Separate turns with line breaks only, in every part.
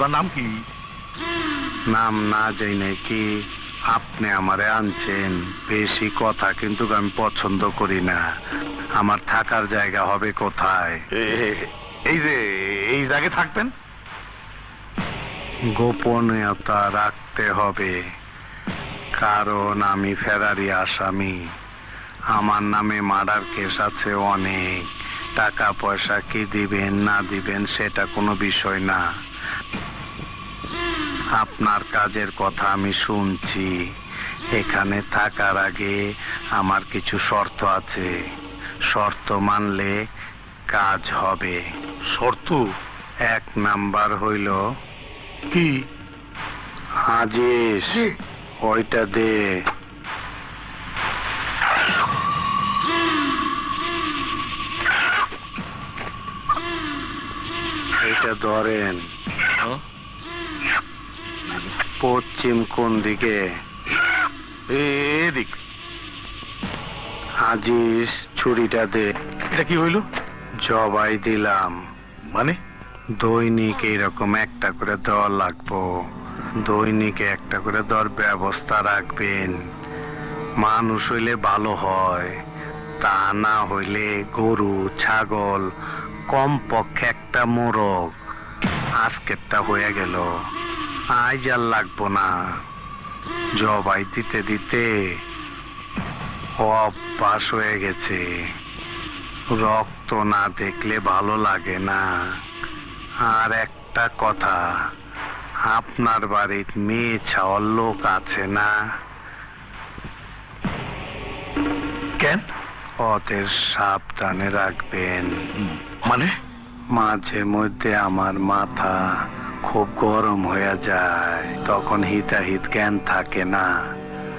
আপনার নাম কি?
নাম না যাই নাকি আপনি আমারে আনছেন, বেশি কথা কিন্তু আমি পছন্দ করি না। আমার থাকার জায়গা হবে কোথায়?
এই যে এই জায়গায় থাকবেন?
গোপনীয়তা রাখতে হবে, কারণ আমি ফেরারি আসামি। আমার নামে মার্ডার কেস আছে অনেক। টাকা পয়সা কি দিবেন না দিবেন সেটা কোনো বিষয় না। আপনার কাজের কথা আমি শুনছি। এখানে থাকার আগে আমার কিছু শর্ত আছে, শর্ত মানলে কাজ হবে।
শর্ত?
1 নাম্বার হইল
কি?
আজিস, ওইটা দে। এটা ধরেন। পশ্চিম কোন দিকে?
এদিক।
আজিস, ছুরিটা দে।
এটা কি হইল?
জবাই দিলাম।
মানে?
দৈনিক এইরকম একটা করে দেওয়া লাগবো। দৈনিকে একটা করে দেওয়ার ব্যবস্থা রাখবেন। মানুষ হইলে ভালো হয়, তা না হইলে গরু ছাগল, কমপক্ষে একটা মোরগ। আজকেরটা হয়ে গেল, আজ আর লাগবো না। জবাই দিতে দিতে অভ্যাস হয়ে গেছে। রক্ত না দেখলে ভালো লাগে না। আর একটা কথা, আপনার বাড়ির মেয়ে ছাওয়ার লোক আছে না?
কেন?
ওদের সাবধানে রাখবেন।
মানে?
মাঝে মধ্যে আমার মাথা খুব গরম হয়ে যায়, তখন হিতাহিত জ্ঞান থাকে না।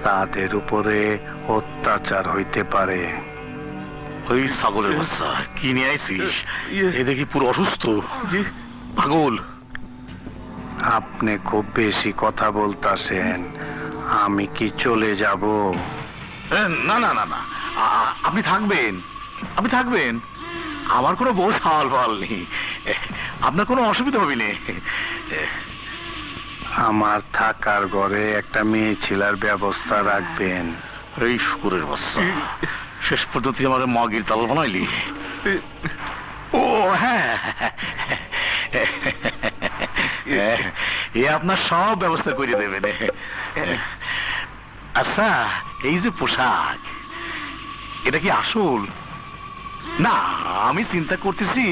তাদের উপরে অত্যাচার হইতে পারে।
ওই ছাগলের বাচ্চা কি নিয়ে আইছিস? এ দেখি পুরো অসুস্থ, পাগল।
আপনি খুব বেশি কথা বলতাছেন, আমি কি চলে যাব?
না না না না, আপনি থাকবেন, আপনি থাকবেন। আমার কোনো বউ সাওয়াল ফাওয়াল নেই, আপনার কোনো অসুবিধা হবে না।
আমার থাকার ঘরে একটা মেয়ে ছেলের ব্যবস্থা রাখবেন।
এই শুকুরের বাচ্চা, শেষ পর্যন্ত আমার মগের তাল বানাইলি। ও হ্যাঁ, এ আপনার সব ব্যবস্থা করে দেবেন। আচ্ছা, এই যে পোশাক, এটা কি আসল? না, আমি চিন্তা করতেছি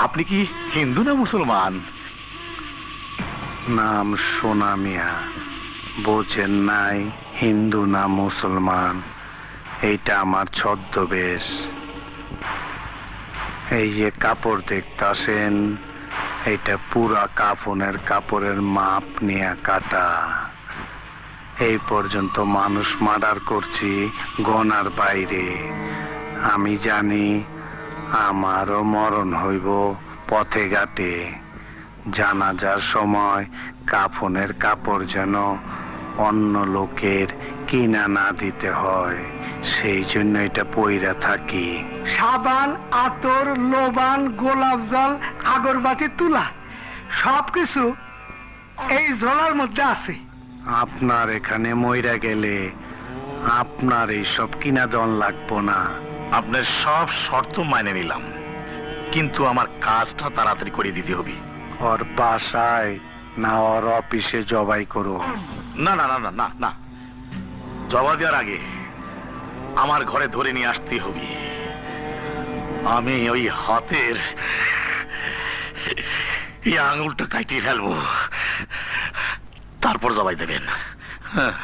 আপনি কি হিন্দু না মুসলমান?
নাম সোনা মিয়া, বোঝেন নাই হিন্দু না মুসলমান? এইটা আমার ছদ্মবেশ। এই যে কাপড় দেখতাছেন, এইটা পুরা কাফনের কাপড়ের মাপ নিয়ে কাটা। এই পর্যন্ত মানুষ মার্ডার করছি গনার বাইরে। আমি জানি আমারও মরণ হইব পথে ঘাটে। জানাজার সময় কাফনের কাপড় যেন অন্য লোকের কিনা না দিতে হয়, সেই জন্য এটা পইরা থাকি।
সাবান, আতর, লোবান, গোলাপ জল, আগরবাতি, তুলা সবকিছু এই ঝোলার মধ্যে আছে।
আপনার এখানে মইরা গেলে আপনার এইসব কিনা দন লাগবো না।
আপনার সব শর্ত মাইনে নিলাম, কিন্তু আমার কাজটা তাড়াতাড়ি করে দিতে হবে।
ওর বাসায় না ওর অফিসে জবাই করো?
না না না না না না, জবাব দেওয়ার আগে আমার ঘরে ধরে নিয়ে আসতে হবে। আমি ওই হাতের এই আঙুলটা কাটিয়ে ফেলবো, তারপর জবাই দেবেন। হ্যাঁ।